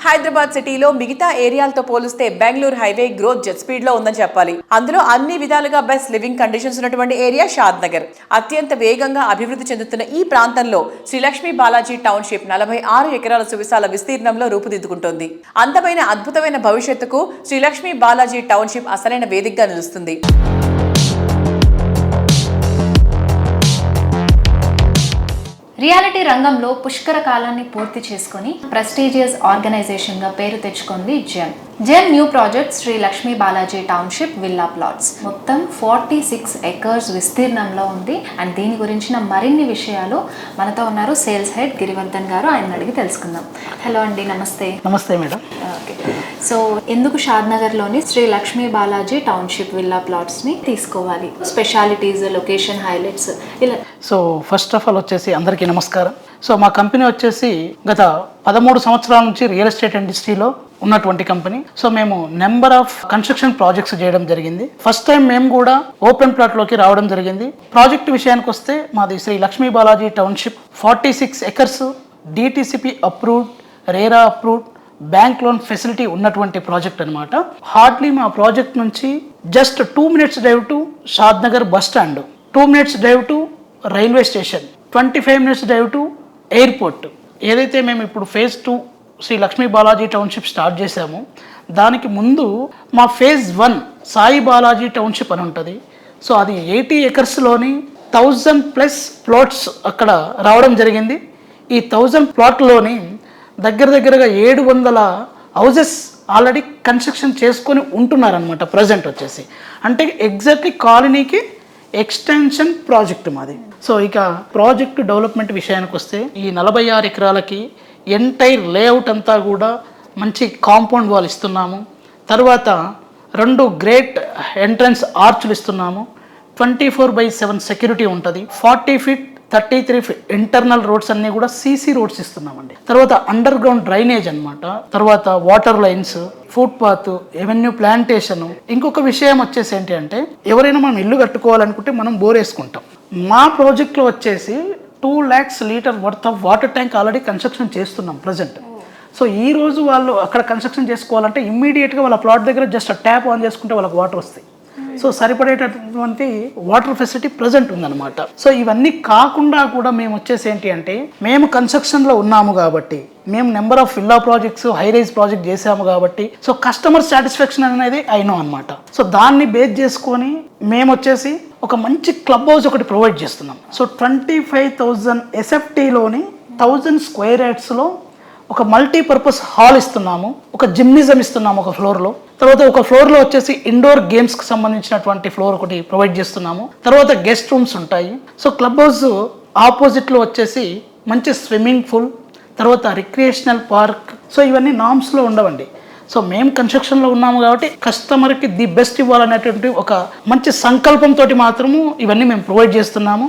హైదరాబాద్ సిటీలో మిగతా ఏరియాలతో పోలిస్తే Bengaluru highway growth jet speed లో ఉందని చెప్పాలి. అందులో అన్ని విధాలుగా బెస్ట్ లివింగ్ కండిషన్స్ ఉన్నటువంటి ఏరియా షాద్ నగర్. అత్యంత వేగంగా అభివృద్ధి చెందుతున్న ఈ ప్రాంతంలో శ్రీ లక్ష్మీ బాలాజీ టౌన్షిప్ 46 ఎకరాల సువిశాల విస్తీర్ణంలో రూపుదిద్దుకుంటోంది. అందమైన అద్భుతమైన భవిష్యత్తుకు శ్రీ లక్ష్మీ బాలాజీ టౌన్షిప్ అసలైన వేదికగా నిలుస్తుంది. రియాలిటీ రంగంలో పుష్కర కాలాన్ని పూర్తి చేసుకుని ప్రెస్టీజియస్ ఆర్గనైజేషన్గా పేరు తెచ్చుకుంది Gem new project Shri Lakshmi Balaji township villa plots. మొత్తం 46 ఎకర్స్ విస్తీర్ణంలో ఉంది. అండ్ దీని గురించిన మరిన్ని విషయాలు మనతో ఉన్నారు సేల్స్ హెడ్ గిరివర్ధన్ గారు. ఆయన అడిగి తెలుసుకుందాం. హలో అండి, నమస్తే. నమస్తే మేడం. ఓకే, సో ఎందుకు షాద్ నగర్లోని శ్రీ లక్ష్మీ బాలాజీ టౌన్షిప్ విల్లా ప్లాట్స్ని తీసుకోవాలి? స్పెషాలిటీస్, లొకేషన్ హైలైట్స్ ఇలా. సో ఫస్ట్ ఆఫ్ ఆల్ వచ్చేసి అందరికీ నమస్కారం. సో మా కంపెనీ వచ్చేసి గత 13 సంవత్సరాల నుంచి రియల్ ఎస్టేట్ ఇండస్ట్రీలో ఉన్నటువంటి కంపెనీ. సో మేము నెంబర్ ఆఫ్ కన్స్ట్రక్షన్ ప్రాజెక్ట్స్ చేయడం జరిగింది. ఫస్ట్ టైం మేము కూడా ఓపెన్ ప్లాట్లోకి రావడం జరిగింది. ప్రాజెక్ట్ విషయానికి వస్తే మాది Shri Lakshmi Balaji township 46 acres, DTCP approved, RERA approved, bank loan facility ఉన్నటువంటి ప్రాజెక్ట్ అనమాట. హార్డ్లీ మా ప్రాజెక్ట్ నుంచి just 2 minutes drive to Shadnagar bus stand, 2 minutes drive to railway station, 25 minutes drive to airport. ఏదైతే మేము ఇప్పుడు phase 2 Shri Lakshmi Balaji township start చేశామో దానికి ముందు మా phase 1 సాయి బాలాజీ టౌన్షిప్ అని ఉంటుంది. సో అది 80 ఎకర్స్లోని 1000+ ప్లాట్స్ అక్కడ రావడం జరిగింది. ఈ 1000 ప్లాట్లోని దగ్గరగా 700 హౌజెస్ ఆల్రెడీ కన్స్ట్రక్షన్ చేసుకొని ఉంటున్నారనమాట ప్రజెంట్ వచ్చేసి. అంటే ఎగ్జాక్ట్లీ కాలనీకి ఎక్స్టెన్షన్ ప్రాజెక్ట్ మాది. సో ఇక ప్రాజెక్ట్ డెవలప్మెంట్ విషయానికి వస్తే ఈ 46 ఎకరాలకి ఎంటైర్ లేఅవుట్ అంతా కూడా మంచి కాంపౌండ్ వాల్ ఇస్తున్నాము. తర్వాత 2 గ్రేట్ ఎంట్రన్స్ ఆర్చ్లు ఇస్తున్నాము. 24/7 సెక్యూరిటీ ఉంటుంది. 40 feet 33 feet ఇంటర్నల్ రోడ్స్ అన్నీ కూడా సీసీ రోడ్స్ ఇస్తున్నామండి. తర్వాత అండర్ గ్రౌండ్ డ్రైనేజ్ అనమాట. తర్వాత water lines, footpath, avenue plantation. ఇంకొక విషయం వచ్చేసి ఏంటి అంటే ఎవరైనా మనం ఇల్లు కట్టుకోవాలనుకుంటే మనం బోర్ వేసుకుంటాం. మా ప్రాజెక్ట్లో వచ్చేసి 2 lakhs litre worth of water tank already construction చేస్తున్నాం ప్రజెంట్. సో ఈ రోజు వాళ్ళు అక్కడ కన్స్ట్రక్షన్ చేసుకోవాలంటే ఇమ్మీడియట్గా వాళ్ళ ప్లాట్ దగ్గర జస్ట్ ట్యాప్ ఆన్ చేసుకుంటే వాళ్ళకి వాటర్ వస్తాయి. సో సరిపడేటటువంటి వాటర్ ఫెసిలిటీ ప్రజెంట్ ఉందన్నమాట. సో ఇవన్నీ కాకుండా కూడా మేము వచ్చేసి ఏంటి అంటే మేము కన్స్ట్రక్షన్లో ఉన్నాము కాబట్టి, మేము number of villa projects, high rise project చేసాము కాబట్టి సో కస్టమర్ సాటిస్ఫాక్షన్ అనేది అయినో అనమాట. సో దాన్ని బేస్ చేసుకొని మేము వచ్చేసి ఒక మంచి క్లబ్ హౌస్ ఒకటి ప్రొవైడ్ చేస్తున్నాం. సో 25,000 SFTలోని 1000 square yardsలో ఒక మల్టీపర్పస్ హాల్ ఇస్తున్నాము. ఒక జిమ్నిజం ఇస్తున్నాము ఒక ఫ్లోర్లో. తర్వాత ఒక ఫ్లోర్లో వచ్చేసి ఇండోర్ గేమ్స్కి సంబంధించినటువంటి ఫ్లోర్ ఒకటి ప్రొవైడ్ చేస్తున్నాము. తర్వాత గెస్ట్ రూమ్స్ ఉంటాయి. సో క్లబ్ హౌస్ ఆపోజిట్లో వచ్చేసి మంచి స్విమ్మింగ్ పూల్, తర్వాత రిక్రియేషనల్ పార్క్. సో ఇవన్నీ నామ్స్లో ఉండవండి. సో మేము కన్స్ట్రక్షన్లో ఉన్నాము కాబట్టి కస్టమర్కి ది బెస్ట్ ఇవ్వాలనేటువంటి ఒక మంచి సంకల్పంతో మాత్రము ఇవన్నీ మేము ప్రొవైడ్ చేస్తున్నాము.